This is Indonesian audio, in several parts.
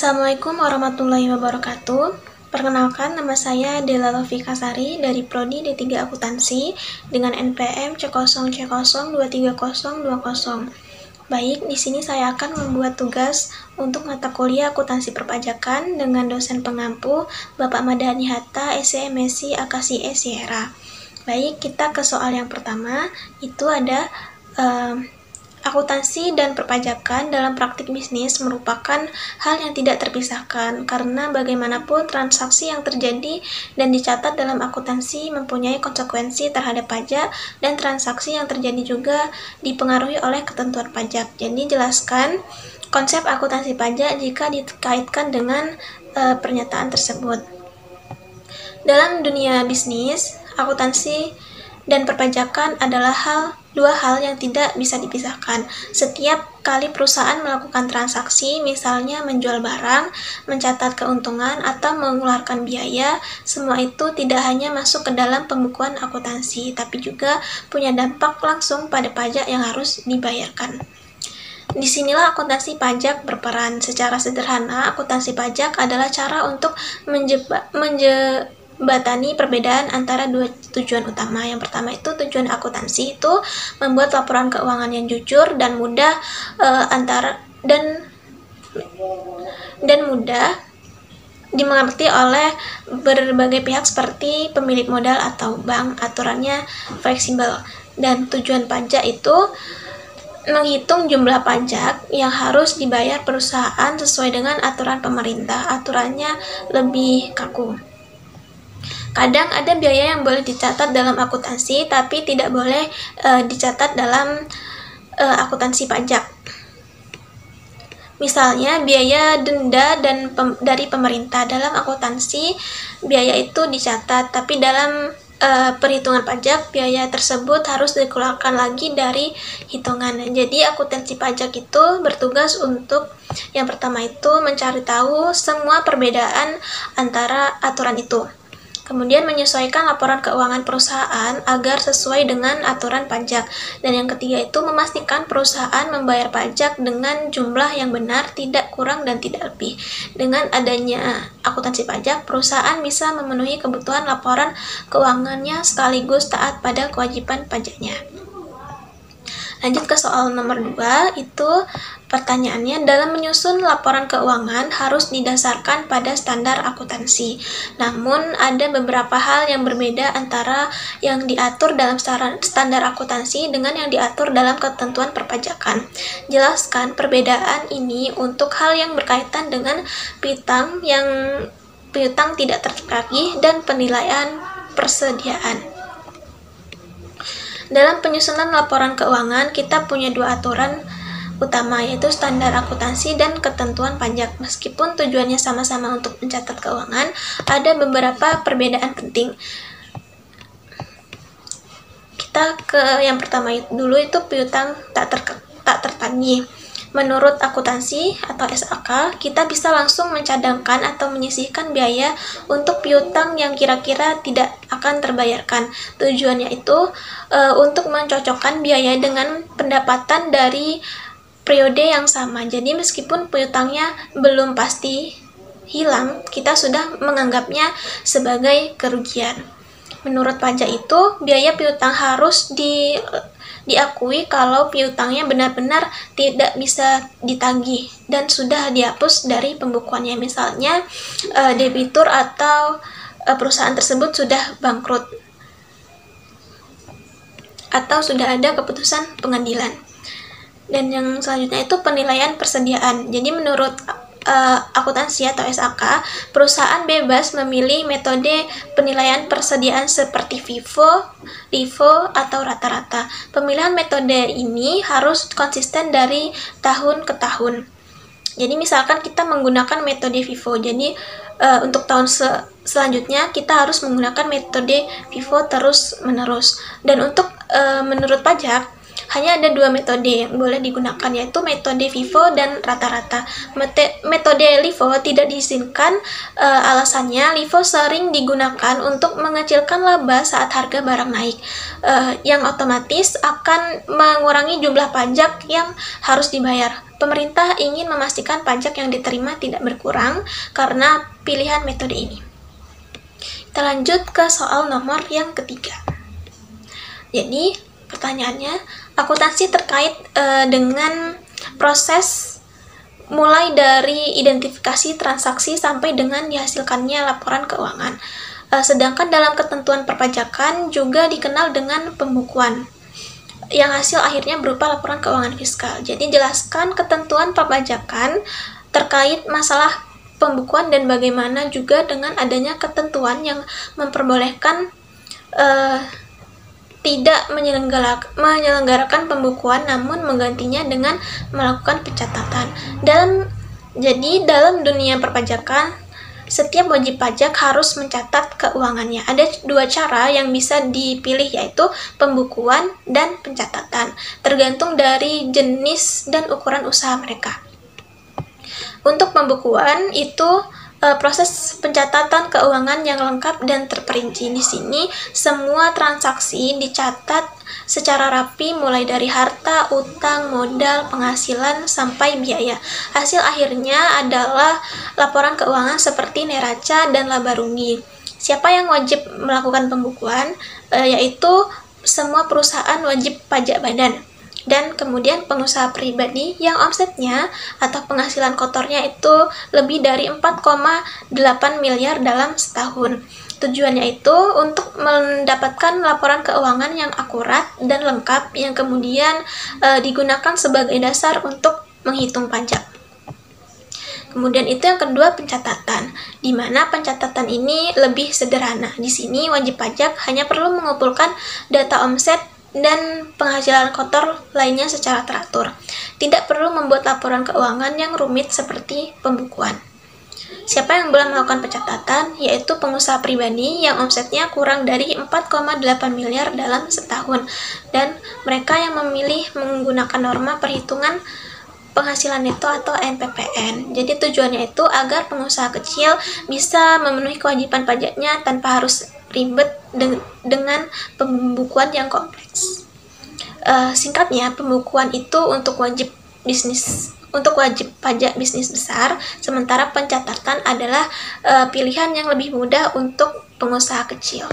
Assalamualaikum warahmatullahi wabarakatuh. Perkenalkan, nama saya Dela Lovika Sari dari Prodi D3 Akuntansi dengan NPM C0C0230020. Baik, di sini saya akan membuat tugas untuk mata kuliah akuntansi perpajakan dengan dosen pengampu Bapak Madani Hatta, SCMSI Akasi Sierra. Baik, kita ke soal yang pertama, itu ada akuntansi dan perpajakan dalam praktik bisnis merupakan hal yang tidak terpisahkan karena bagaimanapun transaksi yang terjadi dan dicatat dalam akuntansi mempunyai konsekuensi terhadap pajak dan transaksi yang terjadi juga dipengaruhi oleh ketentuan pajak. Jadi jelaskan konsep akuntansi pajak jika dikaitkan dengan pernyataan tersebut. Dalam dunia bisnis, akuntansi dan perpajakan adalah dua hal yang tidak bisa dipisahkan. Setiap kali perusahaan melakukan transaksi, misalnya menjual barang, mencatat keuntungan, atau mengeluarkan biaya, semua itu tidak hanya masuk ke dalam pembukuan akuntansi, tapi juga punya dampak langsung pada pajak yang harus dibayarkan. Disinilah akuntansi pajak berperan. Secara sederhana, akuntansi pajak adalah cara untuk menjembatani perbedaan antara dua tujuan utama. Yang pertama itu tujuan akuntansi itu membuat laporan keuangan yang jujur dan mudah dan mudah dimengerti oleh berbagai pihak seperti pemilik modal atau bank. Aturannya fleksibel. Dan tujuan pajak itu menghitung jumlah pajak yang harus dibayar perusahaan sesuai dengan aturan pemerintah. Aturannya lebih kaku. Kadang ada biaya yang boleh dicatat dalam akuntansi, tapi tidak boleh dicatat dalam akuntansi pajak. Misalnya, biaya denda dari pemerintah. Dalam akuntansi, biaya itu dicatat, tapi dalam perhitungan pajak, biaya tersebut harus dikeluarkan lagi dari hitungan. Jadi, akuntansi pajak itu bertugas untuk yang pertama itu mencari tahu semua perbedaan antara aturan itu. Kemudian menyesuaikan laporan keuangan perusahaan agar sesuai dengan aturan pajak. Dan yang ketiga itu memastikan perusahaan membayar pajak dengan jumlah yang benar, tidak kurang dan tidak lebih. Dengan adanya akuntansi pajak, perusahaan bisa memenuhi kebutuhan laporan keuangannya sekaligus taat pada kewajiban pajaknya. Lanjut ke soal nomor 2, itu pertanyaannya, dalam menyusun laporan keuangan harus didasarkan pada standar akuntansi. Namun, ada beberapa hal yang berbeda antara yang diatur dalam standar akuntansi dengan yang diatur dalam ketentuan perpajakan. Jelaskan perbedaan ini untuk hal yang berkaitan dengan piutang tidak tertagih dan penilaian persediaan. Dalam penyusunan laporan keuangan, kita punya dua aturan utama, yaitu standar akuntansi dan ketentuan pajak. Meskipun tujuannya sama-sama untuk mencatat keuangan, ada beberapa perbedaan penting. Kita ke yang pertama dulu, itu piutang tak tertagih. Menurut akuntansi atau SAK, kita bisa langsung mencadangkan atau menyisihkan biaya untuk piutang yang kira-kira tidak akan terbayarkan. Tujuannya itu untuk mencocokkan biaya dengan pendapatan dari periode yang sama. Jadi meskipun piutangnya belum pasti hilang, kita sudah menganggapnya sebagai kerugian. Menurut pajak itu, biaya piutang harus diakui kalau piutangnya benar-benar tidak bisa ditagih dan sudah dihapus dari pembukuannya. Misalnya debitur atau perusahaan tersebut sudah bangkrut atau sudah ada keputusan pengadilan. Dan yang selanjutnya itu penilaian persediaan. Jadi menurut akuntansi atau SAK, perusahaan bebas memilih metode penilaian persediaan seperti FIFO, LIFO, atau rata-rata. Pemilihan metode ini harus konsisten dari tahun ke tahun. Jadi misalkan kita menggunakan metode FIFO, jadi untuk tahun selanjutnya kita harus menggunakan metode FIFO terus-menerus. Dan untuk menurut pajak, Hanya ada dua metode yang boleh digunakan, yaitu metode FIFO dan rata-rata. Metode LIFO tidak diizinkan, alasannya LIFO sering digunakan untuk mengecilkan laba saat harga barang naik, yang otomatis akan mengurangi jumlah pajak yang harus dibayar. Pemerintah ingin memastikan pajak yang diterima tidak berkurang karena pilihan metode ini. Kita lanjut ke soal nomor yang ketiga. Jadi, pertanyaannya, akuntansi terkait dengan proses mulai dari identifikasi transaksi sampai dengan dihasilkannya laporan keuangan. Sedangkan dalam ketentuan perpajakan juga dikenal dengan pembukuan, yang hasil akhirnya berupa laporan keuangan fiskal. Jadi, jelaskan ketentuan perpajakan terkait masalah pembukuan dan bagaimana juga dengan adanya ketentuan yang memperbolehkan tidak menyelenggarakan pembukuan namun menggantinya dengan melakukan pencatatan. Jadi dalam dunia perpajakan, setiap wajib pajak harus mencatat keuangannya. Ada dua cara yang bisa dipilih, yaitu pembukuan dan pencatatan, tergantung dari jenis dan ukuran usaha mereka. Untuk pembukuan itu proses pencatatan keuangan yang lengkap dan terperinci. Di sini semua transaksi dicatat secara rapi mulai dari harta, utang, modal, penghasilan sampai biaya. Hasil akhirnya adalah laporan keuangan seperti neraca dan laba rugi. Siapa yang wajib melakukan pembukuan? Yaitu semua perusahaan wajib pajak badan. Dan kemudian pengusaha pribadi yang omsetnya atau penghasilan kotornya itu lebih dari 4,8 miliar dalam setahun. Tujuannya itu untuk mendapatkan laporan keuangan yang akurat dan lengkap yang kemudian digunakan sebagai dasar untuk menghitung pajak. Kemudian itu yang kedua, pencatatan, di mana pencatatan ini lebih sederhana. Di sini wajib pajak hanya perlu mengumpulkan data omset dan penghasilan kotor lainnya secara teratur. Tidak perlu membuat laporan keuangan yang rumit seperti pembukuan. Siapa yang boleh melakukan pencatatan? Yaitu pengusaha pribadi yang omsetnya kurang dari 4,8 miliar dalam setahun, dan mereka yang memilih menggunakan norma perhitungan penghasilan neto atau NPPN. Jadi tujuannya itu agar pengusaha kecil bisa memenuhi kewajiban pajaknya tanpa harus ribet dengan pembukuan yang kompleks. Singkatnya, pembukuan itu untuk wajib pajak bisnis besar, sementara pencatatan adalah pilihan yang lebih mudah untuk pengusaha kecil.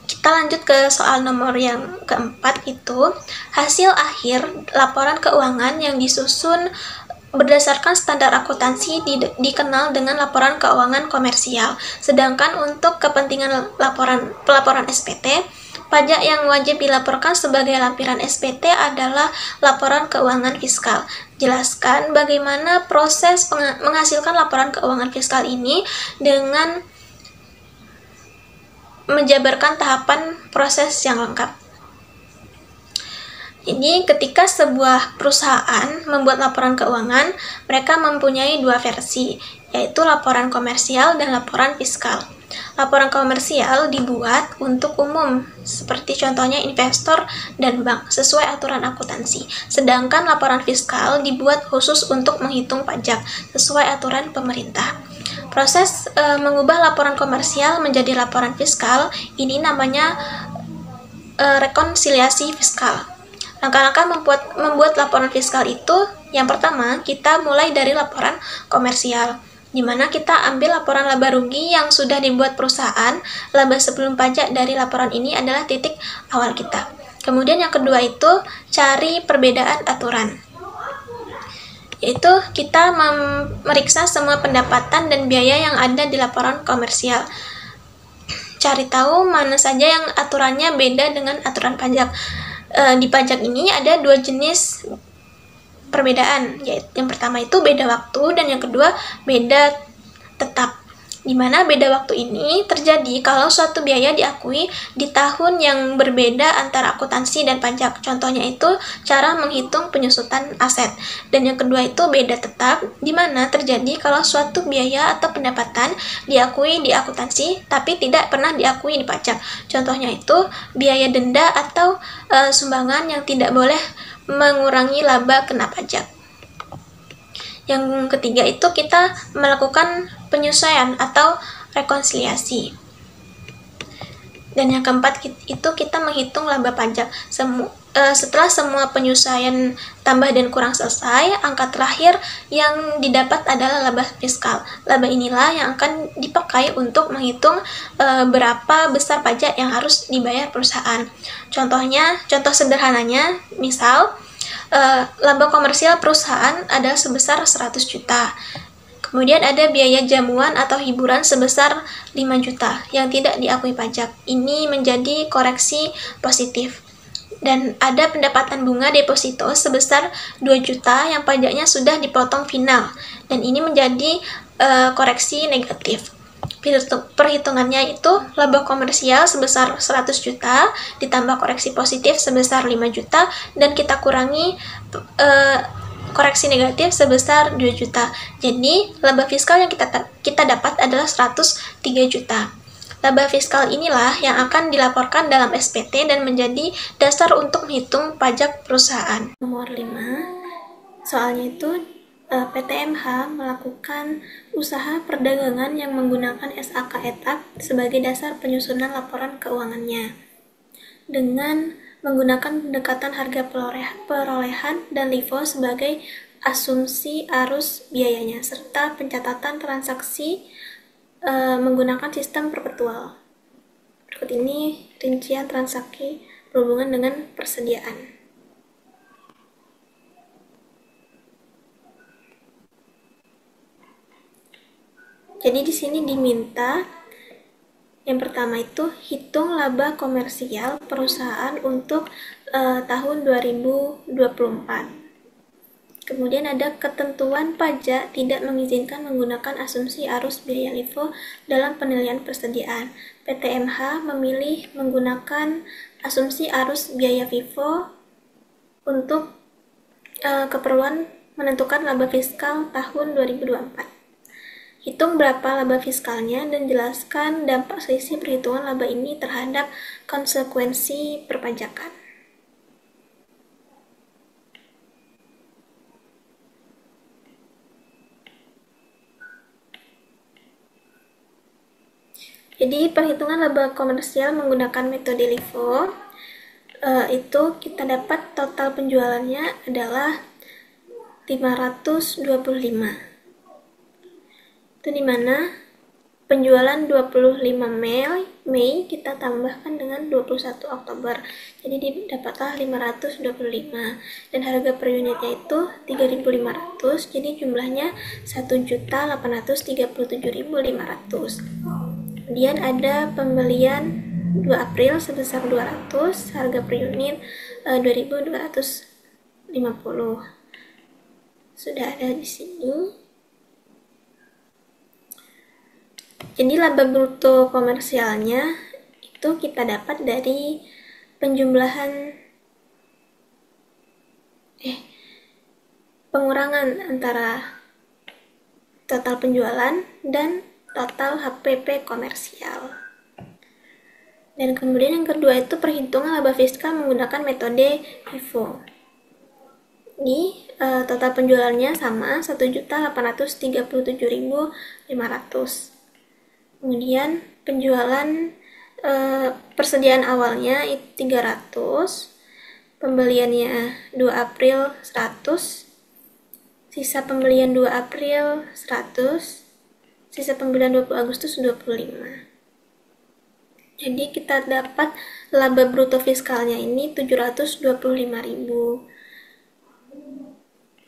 Kita lanjut ke soal nomor yang keempat, itu hasil akhir laporan keuangan yang disusun berdasarkan standar akuntansi dikenal dengan laporan keuangan komersial. Sedangkan untuk kepentingan pelaporan SPT, pajak yang wajib dilaporkan sebagai lampiran SPT adalah laporan keuangan fiskal. Jelaskan bagaimana proses menghasilkan laporan keuangan fiskal ini dengan menjabarkan tahapan proses yang lengkap. Jadi, ketika sebuah perusahaan membuat laporan keuangan, mereka mempunyai dua versi, yaitu laporan komersial dan laporan fiskal. Laporan komersial dibuat untuk umum, seperti contohnya investor dan bank, sesuai aturan akuntansi. Sedangkan laporan fiskal dibuat khusus untuk menghitung pajak, sesuai aturan pemerintah. Proses mengubah laporan komersial menjadi laporan fiskal, ini namanya rekonsiliasi fiskal. Langkah-langkah membuat laporan fiskal itu, yang pertama, kita mulai dari laporan komersial, di mana kita ambil laporan laba rugi yang sudah dibuat perusahaan. Laba sebelum pajak dari laporan ini adalah titik awal kita. Kemudian yang kedua itu, cari perbedaan aturan, yaitu kita memeriksa semua pendapatan dan biaya yang ada di laporan komersial. Cari tahu mana saja yang aturannya beda dengan aturan pajak. Di pajak ini ada dua jenis perbedaan, yaitu yang pertama itu beda waktu dan yang kedua beda tetap. di mana beda waktu ini terjadi kalau suatu biaya diakui di tahun yang berbeda antara akuntansi dan pajak. Contohnya itu cara menghitung penyusutan aset. Dan yang kedua itu beda tetap, di mana terjadi kalau suatu biaya atau pendapatan diakui di akuntansi tapi tidak pernah diakui di pajak. Contohnya itu biaya denda atau sumbangan yang tidak boleh mengurangi laba kena pajak. Yang ketiga itu kita melakukan penyesuaian atau rekonsiliasi. Dan yang keempat itu kita menghitung laba pajak. Setelah semua penyesuaian tambah dan kurang selesai, angka terakhir yang didapat adalah laba fiskal. Laba inilah yang akan dipakai untuk menghitung berapa besar pajak yang harus dibayar perusahaan. Contoh sederhananya, misal laba komersial perusahaan ada sebesar 100 juta. Kemudian ada biaya jamuan atau hiburan sebesar 5 juta yang tidak diakui pajak. Ini menjadi koreksi positif. Dan ada pendapatan bunga deposito sebesar 2 juta yang pajaknya sudah dipotong final. Dan ini menjadi koreksi negatif. Perhitungannya itu laba komersial sebesar 100 juta ditambah koreksi positif sebesar 5 juta dan kita kurangi koreksi negatif sebesar 2 juta. Jadi laba fiskal yang kita dapat adalah 103 juta. Laba fiskal inilah yang akan dilaporkan dalam SPT dan menjadi dasar untuk menghitung pajak perusahaan. Nomor 5, soalnya itu PTMH melakukan usaha perdagangan yang menggunakan SAK etap sebagai dasar penyusunan laporan keuangannya dengan menggunakan pendekatan harga perolehan dan LIFO sebagai asumsi arus biayanya serta pencatatan transaksi menggunakan sistem perpetual. Berikut ini rincian transaksi berhubungan dengan persediaan. Jadi di sini diminta yang pertama itu hitung laba komersial perusahaan untuk tahun 2024. Kemudian ada ketentuan pajak tidak mengizinkan menggunakan asumsi arus biaya LIFO dalam penilaian persediaan. PTMH memilih menggunakan asumsi arus biaya FIFO untuk keperluan menentukan laba fiskal tahun 2024. Hitung berapa laba fiskalnya dan jelaskan dampak selisih perhitungan laba ini terhadap konsekuensi perpajakan. Jadi perhitungan laba komersial menggunakan metode LIFO itu kita dapat total penjualannya adalah 525. Itu dimana penjualan 25 Mei kita tambahkan dengan 21 Oktober. Jadi dapatlah 525 dan harga per unitnya itu 3.500. Jadi jumlahnya 1.837.500. Kemudian ada pembelian 2 April sebesar 200, harga per unit 2.250. Sudah ada di sini. Jadi laba bruto komersialnya itu kita dapat dari pengurangan antara total penjualan dan total HPP komersial. Dan kemudian yang kedua itu perhitungan laba fiskal menggunakan metode FIFO. Ini total penjualannya sama 1.837.500. Kemudian penjualan persediaan awalnya itu 300, pembeliannya 2 April 100, sisa pembelian 2 April 100, sisa pembelian 20 Agustus 25. Jadi kita dapat laba bruto fiskalnya ini 725.000.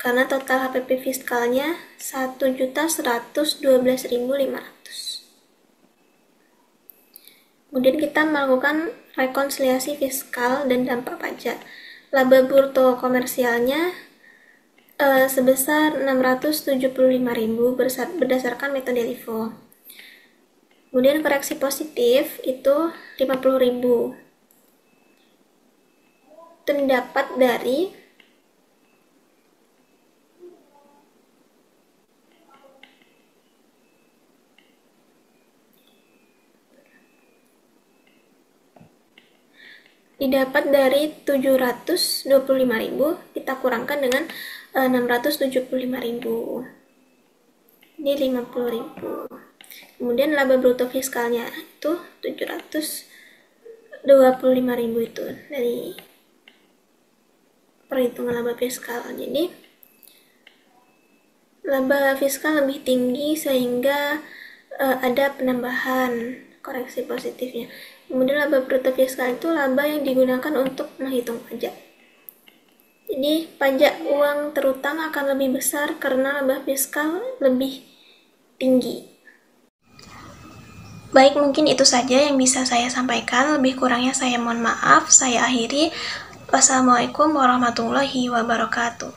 Karena total HPP fiskalnya 1.112.500. Kemudian kita melakukan rekonsiliasi fiskal dan dampak pajak. Laba bruto komersialnya sebesar 675.000 berdasarkan metode LIFO. Kemudian koreksi positif itu 50.000. Itu didapat dari didapat dari 725.000 kita kurangkan dengan 675.000. Ini 50.000. Kemudian laba bruto fiskalnya itu 725.000 itu dari perhitungan laba fiskal. Jadi laba fiskal lebih tinggi sehingga ada penambahan koreksi positifnya. Kemudian laba bruto fiskal itu laba yang digunakan untuk menghitung pajak. Jadi pajak uang terutang akan lebih besar karena laba fiskal lebih tinggi. Baik, mungkin itu saja yang bisa saya sampaikan. Lebih kurangnya saya mohon maaf. Saya akhiri. Wassalamualaikum warahmatullahi wabarakatuh.